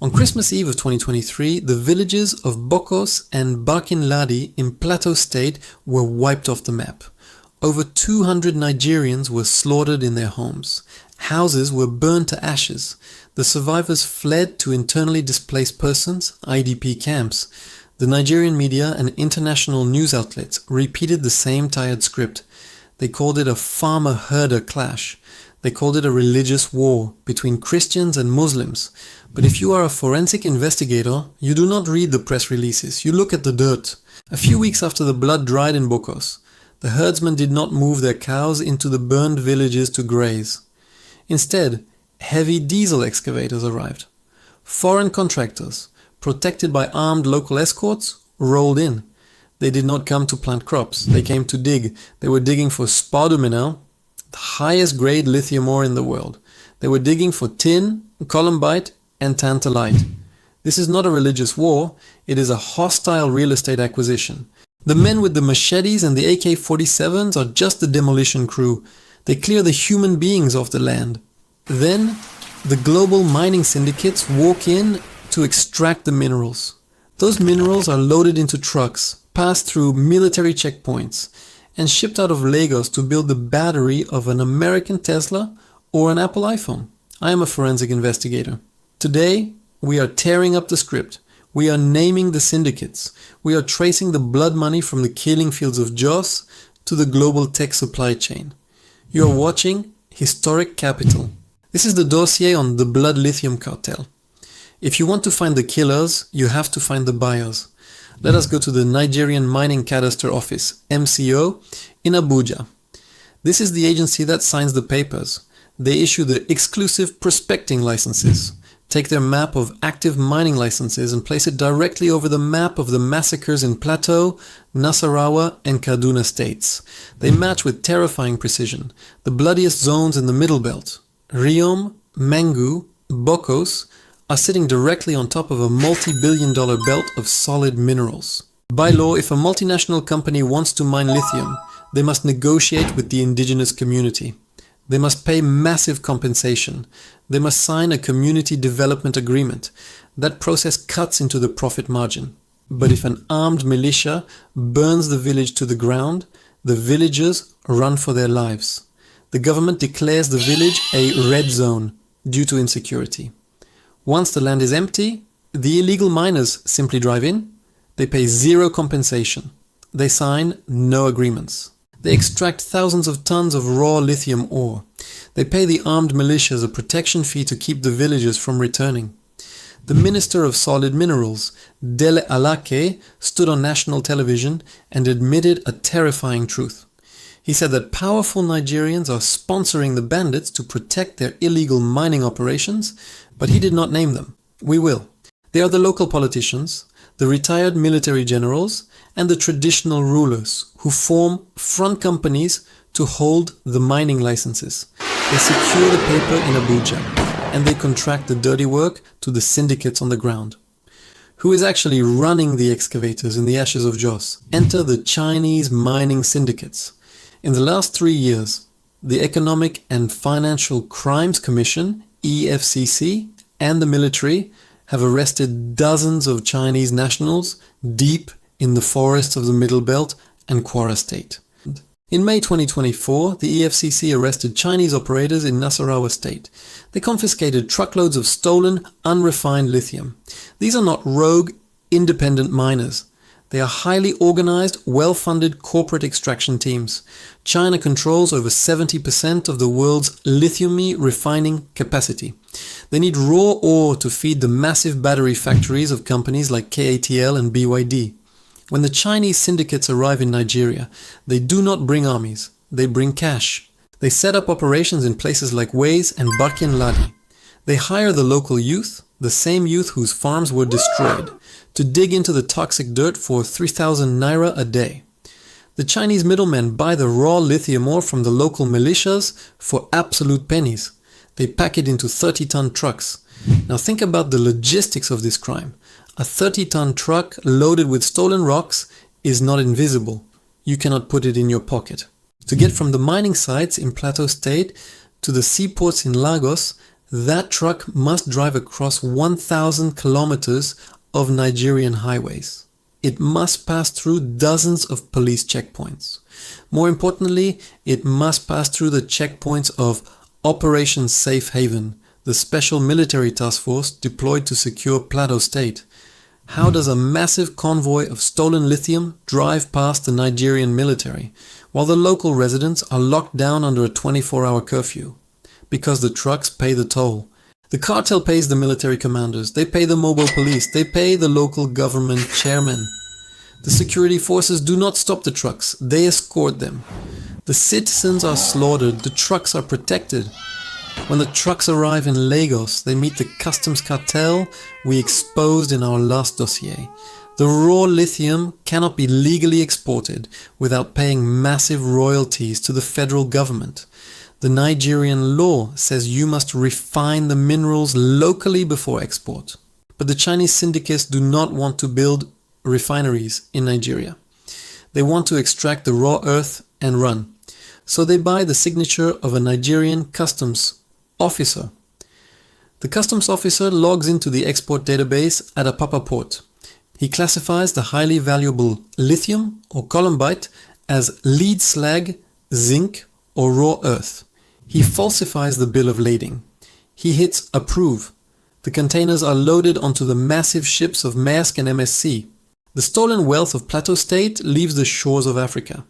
On Christmas Eve of 2023, the villages of Bokos and Barkinladi in Plateau State were wiped off the map. Over 200 Nigerians were slaughtered in their homes. Houses were burned to ashes. The survivors fled to internally displaced persons, IDP camps. The Nigerian media and international news outlets repeated the same tired script. They called it a farmer-herder clash. They called it a religious war between Christians and Muslims. But if you are a forensic investigator, you do not read the press releases, you look at the dirt. A few weeks after the blood dried in Bokos, the herdsmen did not move their cows into the burned villages to graze. Instead, heavy diesel excavators arrived. Foreign contractors, protected by armed local escorts, rolled in. They did not come to plant crops, they came to dig. They were digging for spodumene, the highest grade lithium ore in the world. They were digging for tin, columbite, and tantalite. This is not a religious war, it is a hostile real estate acquisition. The men with the machetes and the AK-47s are just the demolition crew. They clear the human beings off the land. Then, the global mining syndicates walk in to extract the minerals. Those minerals are loaded into trucks, passed through military checkpoints, and shipped out of Lagos to build the battery of an American Tesla or an Apple iPhone. I am a forensic investigator. Today, we are tearing up the script. We are naming the syndicates. We are tracing the blood money from the killing fields of Jos to the global tech supply chain. You are watching Historic Capital. This is the dossier on the blood lithium cartel. If you want to find the killers, you have to find the buyers. Let us go to the Nigerian Mining Cadastre Office, MCO, in Abuja. This is the agency that signs the papers. They issue the exclusive prospecting licenses. Take their map of active mining licenses and place it directly over the map of the massacres in Plateau, Nasarawa, and Kaduna states. They match with terrifying precision the bloodiest zones in the Middle Belt. Riom, Mangu, Bokos are sitting directly on top of a multi-billion-dollar belt of solid minerals. By law, if a multinational company wants to mine lithium, they must negotiate with the indigenous community. They must pay massive compensation. They must sign a community development agreement. That process cuts into the profit margin. But if an armed militia burns the village to the ground, the villagers run for their lives. The government declares the village a red zone due to insecurity. Once the land is empty, the illegal miners simply drive in. They pay zero compensation. They sign no agreements. They extract thousands of tons of raw lithium ore. They pay the armed militias a protection fee to keep the villagers from returning. The Minister of Solid Minerals, Dele Alake, stood on national television and admitted a terrifying truth. He said that powerful Nigerians are sponsoring the bandits to protect their illegal mining operations, but he did not name them. We will. They are the local politicians, the retired military generals, and the traditional rulers who form front companies to hold the mining licenses. They secure the paper in Abuja, and they contract the dirty work to the syndicates on the ground. Who is actually running the excavators in the ashes of Jos? Enter the Chinese mining syndicates. In the last 3 years, the Economic and Financial Crimes Commission, EFCC, and the military have arrested dozens of Chinese nationals deep in the forests of the Middle Belt and Kwara State. In May 2024, the EFCC arrested Chinese operators in Nasarawa State. They confiscated truckloads of stolen, unrefined lithium. These are not rogue, independent miners. They are highly organized, well-funded corporate extraction teams. China controls over 70% of the world's lithium refining capacity. They need raw ore to feed the massive battery factories of companies like KATL and BYD. When the Chinese syndicates arrive in Nigeria, they do not bring armies, they bring cash. They set up operations in places like Ways and Barkinladi. They hire the local youth, the same youth whose farms were destroyed, to dig into the toxic dirt for 3,000 naira a day. The Chinese middlemen buy the raw lithium ore from the local militias for absolute pennies. They pack it into 30-ton trucks. Now think about the logistics of this crime. A 30-ton truck loaded with stolen rocks is not invisible. You cannot put it in your pocket. To get from the mining sites in Plateau State to the seaports in Lagos, that truck must drive across 1,000 kilometers of Nigerian highways. It must pass through dozens of police checkpoints. More importantly, it must pass through the checkpoints of Operation Safe Haven, the special military task force deployed to secure Plateau State. How does a massive convoy of stolen lithium drive past the Nigerian military, while the local residents are locked down under a 24-hour curfew? Because the trucks pay the toll. The cartel pays the military commanders, they pay the mobile police, they pay the local government chairman. The security forces do not stop the trucks, they escort them. The citizens are slaughtered, the trucks are protected. When the trucks arrive in Lagos, they meet the customs cartel we exposed in our last dossier. The raw lithium cannot be legally exported without paying massive royalties to the federal government. The Nigerian law says you must refine the minerals locally before export. But the Chinese syndicates do not want to build refineries in Nigeria. They want to extract the raw earth and run. So they buy the signature of a Nigerian customs officer. The customs officer logs into the export database at Apapa port. He classifies the highly valuable lithium or columbite as lead slag, zinc, or raw earth. He falsifies the bill of lading. He hits approve. The containers are loaded onto the massive ships of Maersk and MSC. The stolen wealth of Plateau State leaves the shores of Africa.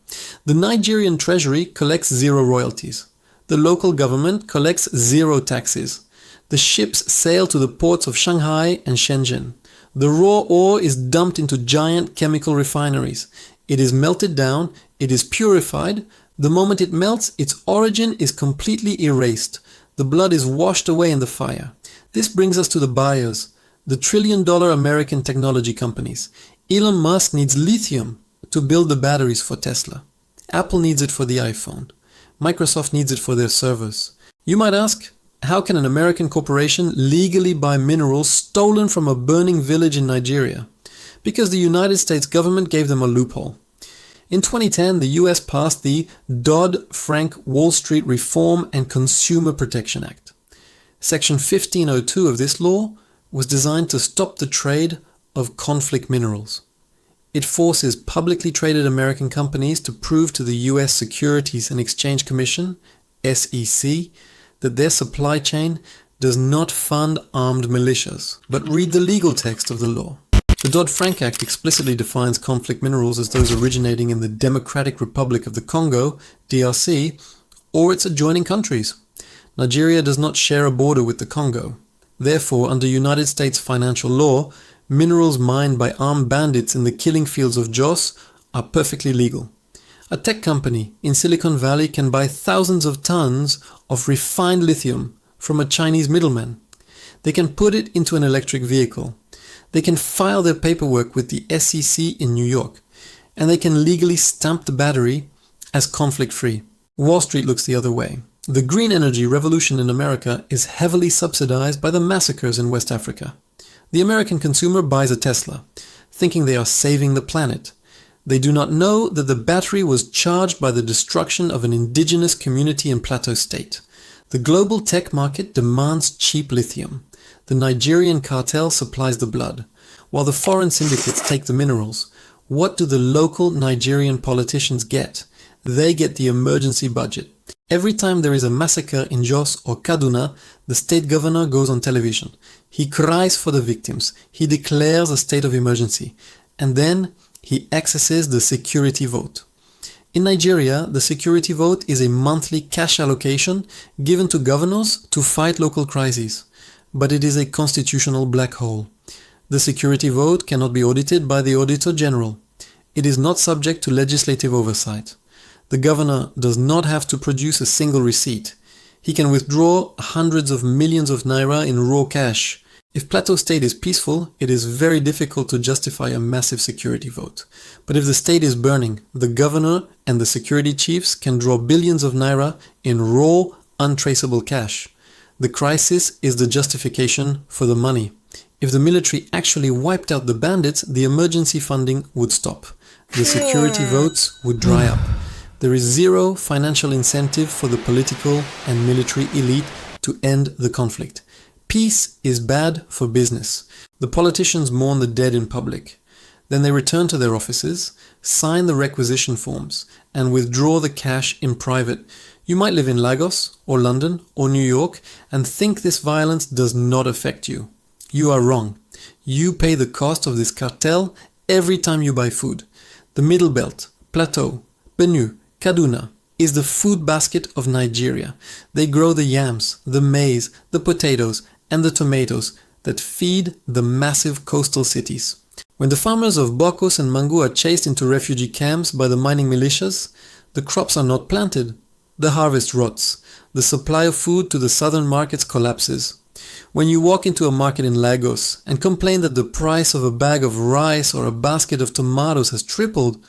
The Nigerian treasury collects zero royalties. The local government collects zero taxes. The ships sail to the ports of Shanghai and Shenzhen. The raw ore is dumped into giant chemical refineries. It is melted down, it is purified. The moment it melts, its origin is completely erased. The blood is washed away in the fire. This brings us to the buyers, the trillion-dollar American technology companies. Elon Musk needs lithium to build the batteries for Tesla. Apple needs it for the iPhone. Microsoft needs it for their servers. You might ask, how can an American corporation legally buy minerals stolen from a burning village in Nigeria? Because the United States government gave them a loophole. In 2010, the US passed the Dodd-Frank Wall Street Reform and Consumer Protection Act. Section 1502 of this law was designed to stop the trade of conflict minerals. It forces publicly traded American companies to prove to the US Securities and Exchange Commission, SEC, that their supply chain does not fund armed militias. But read the legal text of the law. The Dodd-Frank Act explicitly defines conflict minerals as those originating in the Democratic Republic of the Congo, DRC, or its adjoining countries. Nigeria does not share a border with the Congo. Therefore, under United States financial law, minerals mined by armed bandits in the killing fields of Jos are perfectly legal. A tech company in Silicon Valley can buy thousands of tons of refined lithium from a Chinese middleman. They can put it into an electric vehicle. They can file their paperwork with the SEC in New York. And they can legally stamp the battery as conflict-free. Wall Street looks the other way. The green energy revolution in America is heavily subsidized by the massacres in West Africa. The American consumer buys a Tesla, thinking they are saving the planet. They do not know that the battery was charged by the destruction of an indigenous community in Plateau State. The global tech market demands cheap lithium. The Nigerian cartel supplies the blood, while the foreign syndicates take the minerals. What do the local Nigerian politicians get? They get the emergency budget. Every time there is a massacre in Jos or Kaduna, the state governor goes on television. He cries for the victims. He declares a state of emergency. And then he accesses the security vote. In Nigeria, the security vote is a monthly cash allocation given to governors to fight local crises. But it is a constitutional black hole. The security vote cannot be audited by the Auditor General. It is not subject to legislative oversight. The governor does not have to produce a single receipt. He can withdraw hundreds of millions of naira in raw cash. If Plateau State is peaceful, it is very difficult to justify a massive security vote. But if the state is burning, the governor and the security chiefs can draw billions of naira in raw, untraceable cash. The crisis is the justification for the money. If the military actually wiped out the bandits, the emergency funding would stop. The security votes would dry up. There is zero financial incentive for the political and military elite to end the conflict. Peace is bad for business. The politicians mourn the dead in public. Then they return to their offices, sign the requisition forms, and withdraw the cash in private. You might live in Lagos, or London, or New York, and think this violence does not affect you. You are wrong. You pay the cost of this cartel every time you buy food. The Middle Belt, Plateau, Benue, Kaduna is the food basket of Nigeria. They grow the yams, the maize, the potatoes, and the tomatoes that feed the massive coastal cities. When the farmers of Bokos and Mangu are chased into refugee camps by the mining militias, the crops are not planted. The harvest rots. The supply of food to the southern markets collapses. When you walk into a market in Lagos and complain that the price of a bag of rice or a basket of tomatoes has tripled,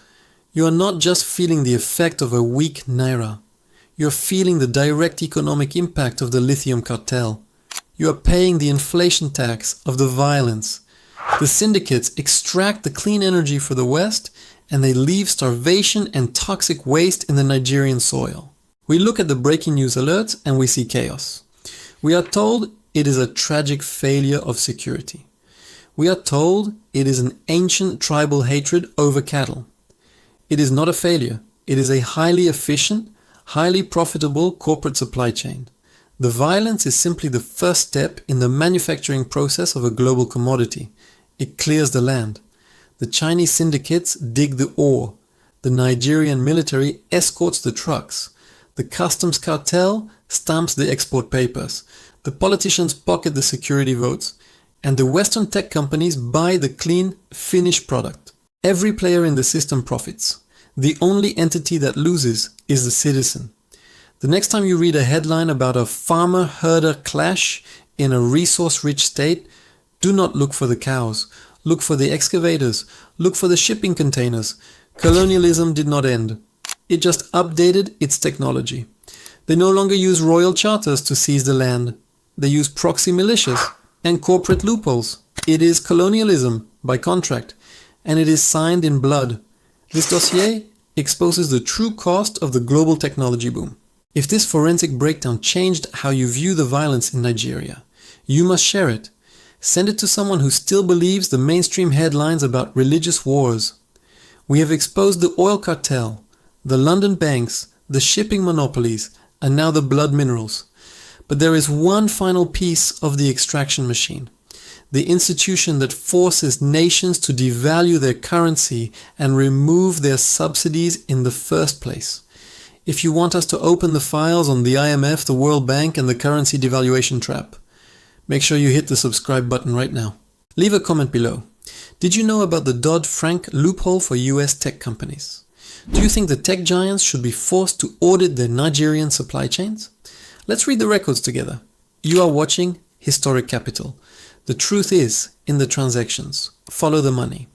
you are not just feeling the effect of a weak naira. You are feeling the direct economic impact of the lithium cartel. You are paying the inflation tax of the violence. The syndicates extract the clean energy for the West, and they leave starvation and toxic waste in the Nigerian soil. We look at the breaking news alerts and we see chaos. We are told it is a tragic failure of security. We are told it is an ancient tribal hatred over cattle. It is not a failure. It is a highly efficient, highly profitable corporate supply chain. The violence is simply the first step in the manufacturing process of a global commodity. It clears the land. The Chinese syndicates dig the ore. The Nigerian military escorts the trucks. The customs cartel stamps the export papers. The politicians pocket the security votes. And the Western tech companies buy the clean, finished product. Every player in the system profits. The only entity that loses is the citizen. The next time you read a headline about a farmer-herder clash in a resource-rich state, do not look for the cows. Look for the excavators. Look for the shipping containers. Colonialism did not end. It just updated its technology. They no longer use royal charters to seize the land. They use proxy militias and corporate loopholes. It is colonialism by contract, and it is signed in blood. This dossier exposes the true cost of the global technology boom. If this forensic breakdown changed how you view the violence in Nigeria, you must share it. Send it to someone who still believes the mainstream headlines about religious wars. We have exposed the oil cartel, the London banks, the shipping monopolies, and now the blood minerals. But there is one final piece of the extraction machine. The institution that forces nations to devalue their currency and remove their subsidies in the first place. If you want us to open the files on the IMF, the World Bank, and the currency devaluation trap, make sure you hit the subscribe button right now. Leave a comment below. Did you know about the Dodd-Frank loophole for US tech companies? Do you think the tech giants should be forced to audit their Nigerian supply chains? Let's read the records together. You are watching Historic Capital. The truth is in the transactions. Follow the money.